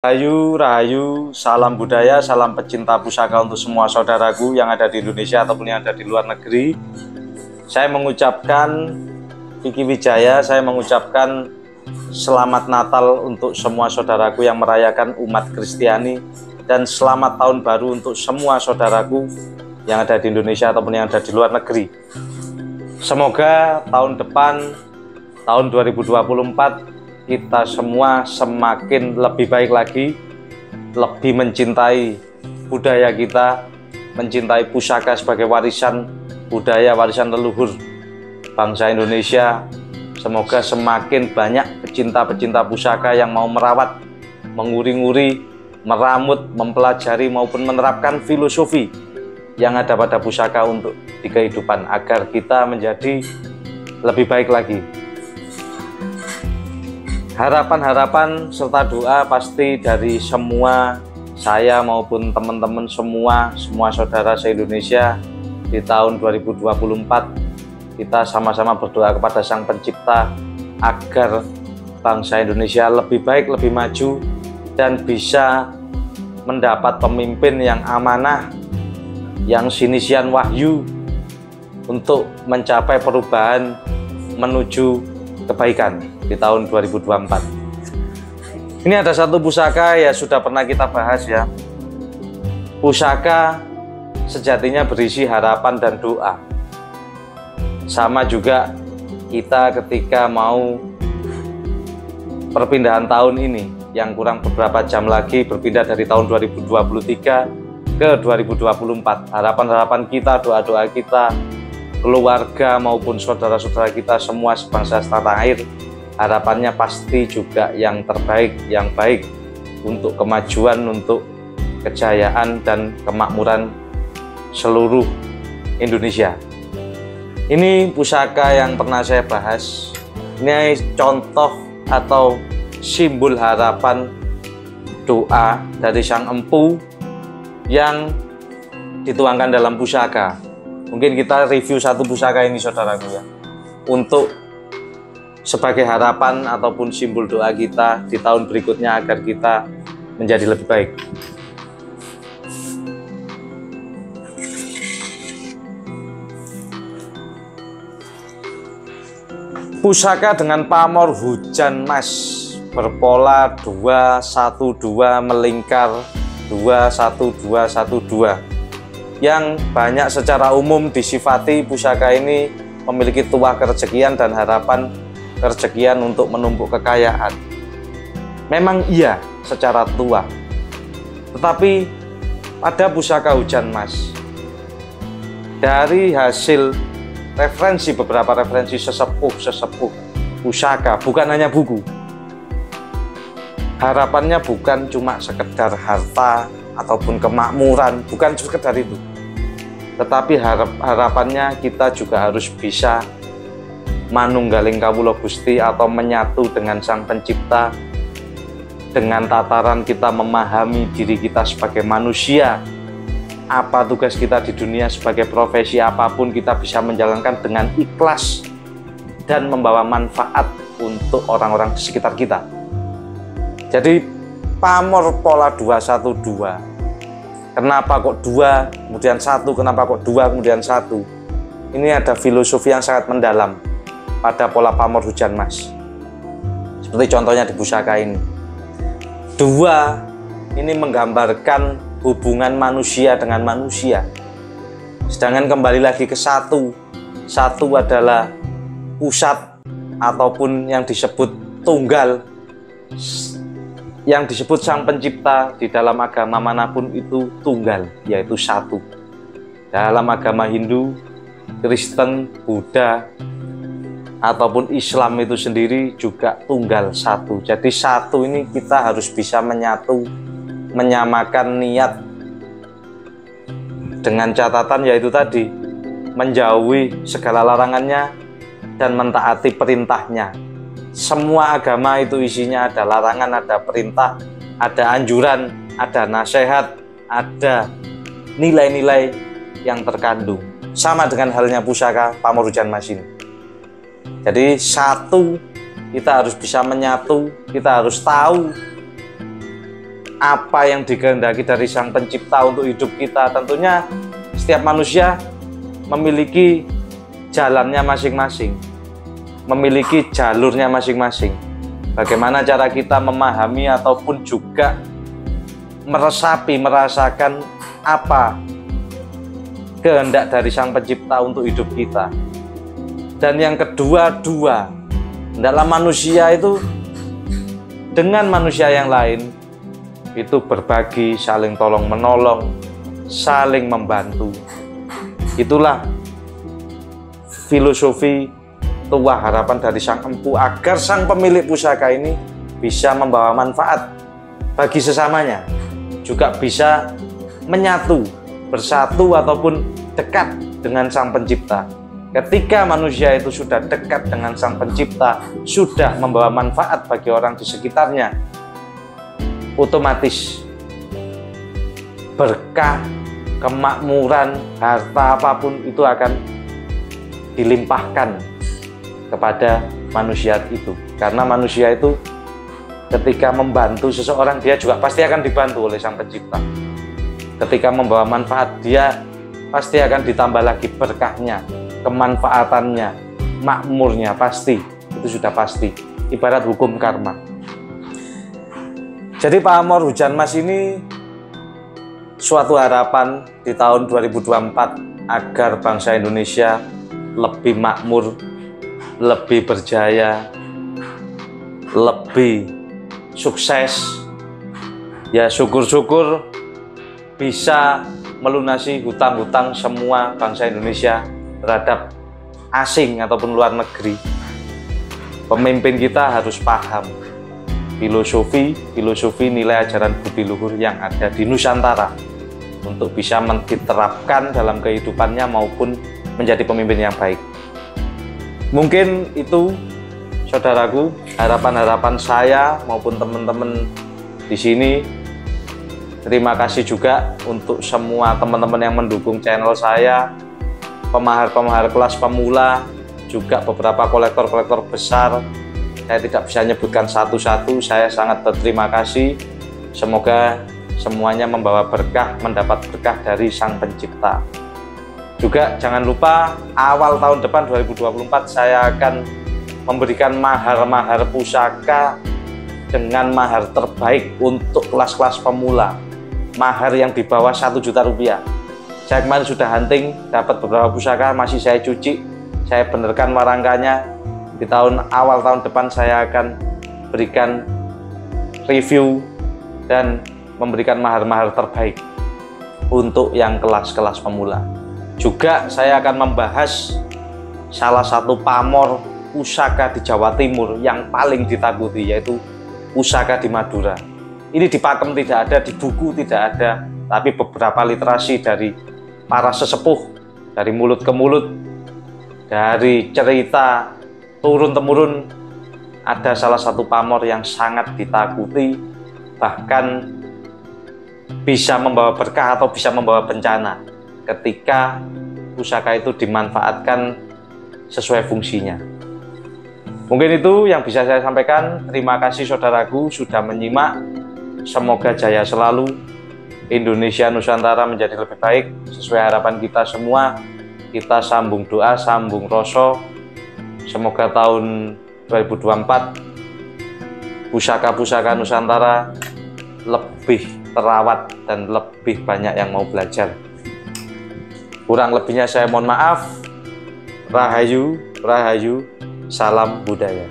Rahayu, rahayu, salam budaya, salam pecinta pusaka untuk semua saudaraku yang ada di Indonesia ataupun yang ada di luar negeri. Saya mengucapkan Kiki Wijaya, saya mengucapkan selamat Natal untuk semua saudaraku yang merayakan umat Kristiani, dan selamat tahun baru untuk semua saudaraku yang ada di Indonesia ataupun yang ada di luar negeri. Semoga tahun depan, tahun 2024, kita semua semakin lebih baik lagi, lebih mencintai budaya kita, mencintai pusaka sebagai warisan budaya, warisan leluhur bangsa Indonesia. Semoga semakin banyak pecinta-pecinta pusaka yang mau merawat, menguri-nguri, meramut, mempelajari maupun menerapkan filosofi yang ada pada pusaka untuk di kehidupan, agar kita menjadi lebih baik lagi. Harapan-harapan serta doa pasti dari semua saya maupun teman-teman semua saudara se-Indonesia di tahun 2024. Kita sama-sama berdoa kepada Sang Pencipta agar bangsa Indonesia lebih baik, lebih maju, dan bisa mendapat pemimpin yang amanah, yang sinisian wahyu untuk mencapai perubahan menuju kebaikan di tahun 2024. Ini ada satu pusaka ya, sudah pernah kita bahas ya. Pusaka sejatinya berisi harapan dan doa. Sama juga kita ketika mau perpindahan tahun ini yang kurang beberapa jam lagi berpindah dari tahun 2023 ke 2024. Harapan-harapan kita, doa-doa kita, keluarga maupun saudara-saudara kita semua sebangsa setanah air, harapannya pasti juga yang terbaik, yang baik untuk kemajuan, untuk kejayaan dan kemakmuran seluruh Indonesia. Ini pusaka yang pernah saya bahas. Ini contoh atau simbol harapan doa dari Sang Empu yang dituangkan dalam pusaka. Mungkin kita review satu pusaka ini saudaraku ya, untuk sebagai harapan ataupun simbol doa kita di tahun berikutnya agar kita menjadi lebih baik. Pusaka dengan pamor hujan mas berpola 2-1-2 melingkar 2-1-2-1-2 yang banyak secara umum disifati pusaka ini memiliki tuah kerezekian dan harapan kerezekian untuk menumpuk kekayaan. Memang iya secara tua, tetapi pada pusaka hujan mas, dari hasil referensi, beberapa referensi sesepuh pusaka, bukan hanya buku, harapannya bukan cuma sekedar harta ataupun kemakmuran, bukan sekedar itu, tetapi harapannya kita juga harus bisa manunggaling kawula Gusti atau menyatu dengan Sang Pencipta, dengan tataran kita memahami diri kita sebagai manusia, apa tugas kita di dunia, sebagai profesi apapun kita bisa menjalankan dengan ikhlas dan membawa manfaat untuk orang-orang di sekitar kita. Jadi pamor pola 2-1-2. Kenapa kok 2 kemudian 1, kenapa kok 2 kemudian 1? Ini ada filosofi yang sangat mendalam pada pola pamor hujan mas. Seperti contohnya di pusaka ini. 2 ini menggambarkan hubungan manusia dengan manusia. Sedangkan kembali lagi ke 1. 1 adalah pusat ataupun yang disebut tunggal, yang disebut Sang Pencipta di dalam agama manapun itu tunggal, yaitu 1. Dalam agama Hindu, Kristen, Buddha, ataupun Islam itu sendiri juga tunggal 1. Jadi 1 ini kita harus bisa menyatu, menyamakan niat, dengan catatan yaitu tadi menjauhi segala larangannya dan mentaati perintahnya. Semua agama itu isinya ada larangan, ada perintah, ada anjuran, ada nasihat, ada nilai-nilai yang terkandung. Sama dengan halnya pusaka pamor hujan mas ini. Jadi 1, kita harus bisa menyatu, kita harus tahu apa yang dikehendaki dari Sang Pencipta untuk hidup kita. Tentunya setiap manusia memiliki jalannya masing-masing, memiliki jalurnya masing-masing. Bagaimana cara kita memahami ataupun juga meresapi, merasakan apa kehendak dari Sang Pencipta untuk hidup kita. Dan yang kedua, dalam manusia itu dengan manusia yang lain itu berbagi, saling tolong menolong, saling membantu. Itulah filosofi Tuah Harapan dari Sang Empu, agar sang pemilik pusaka ini bisa membawa manfaat bagi sesamanya, juga bisa menyatu, bersatu ataupun dekat dengan Sang Pencipta. Ketika manusia itu sudah dekat dengan Sang Pencipta, sudah membawa manfaat bagi orang di sekitarnya, otomatis berkah, kemakmuran, harta apapun itu akan dilimpahkan kepada manusia itu. Karena manusia itu ketika membantu seseorang, dia juga pasti akan dibantu oleh Sang Pencipta. Ketika membawa manfaat, dia pasti akan ditambah lagi berkahnya, kemanfaatannya, makmurnya, pasti. Itu sudah pasti. Ibarat hukum karma. Jadi Pak Amor, hujan mas ini suatu harapan di tahun 2024 agar bangsa Indonesia lebih makmur, lebih berjaya, lebih sukses. Ya syukur-syukur bisa melunasi hutang-hutang semua bangsa Indonesia terhadap asing ataupun luar negeri. Pemimpin kita harus paham filosofi nilai ajaran budi luhur yang ada di Nusantara untuk bisa diterapkan dalam kehidupannya maupun menjadi pemimpin yang baik. Mungkin itu, saudaraku, harapan-harapan saya maupun teman-teman di sini. Terima kasih juga untuk semua teman-teman yang mendukung channel saya, pemahar-pemahar kelas pemula, juga beberapa kolektor-kolektor besar. Saya tidak bisa menyebutkan satu-satu, saya sangat berterima kasih. Semoga semuanya membawa berkah, mendapat berkah dari Sang Pencipta. Juga jangan lupa, awal tahun depan 2024 saya akan memberikan mahar-mahar pusaka dengan mahar terbaik untuk kelas-kelas pemula. Mahar yang di bawah 1 juta rupiah. Saya kemarin sudah hunting, dapat beberapa pusaka, masih saya cuci, saya benarkan warangkanya. Di awal tahun depan saya akan berikan review dan memberikan mahar-mahar terbaik untuk yang kelas-kelas pemula. Juga saya akan membahas salah satu pamor pusaka di Jawa Timur yang paling ditakuti, yaitu pusaka di Madura. Ini di pakem tidak ada, di buku tidak ada, tapi beberapa literasi dari para sesepuh, dari mulut ke mulut, dari cerita turun-temurun, ada salah satu pamor yang sangat ditakuti, bahkan bisa membawa berkah atau bisa membawa bencana ketika pusaka itu dimanfaatkan sesuai fungsinya. Mungkin itu yang bisa saya sampaikan. Terima kasih saudaraku sudah menyimak. Semoga jaya selalu, Indonesia Nusantara menjadi lebih baik sesuai harapan kita semua. Kita sambung doa, sambung rasa. Semoga tahun 2024 pusaka-pusaka Nusantara lebih terawat dan lebih banyak yang mau belajar. Kurang lebihnya saya mohon maaf. Rahayu, rahayu, salam budaya.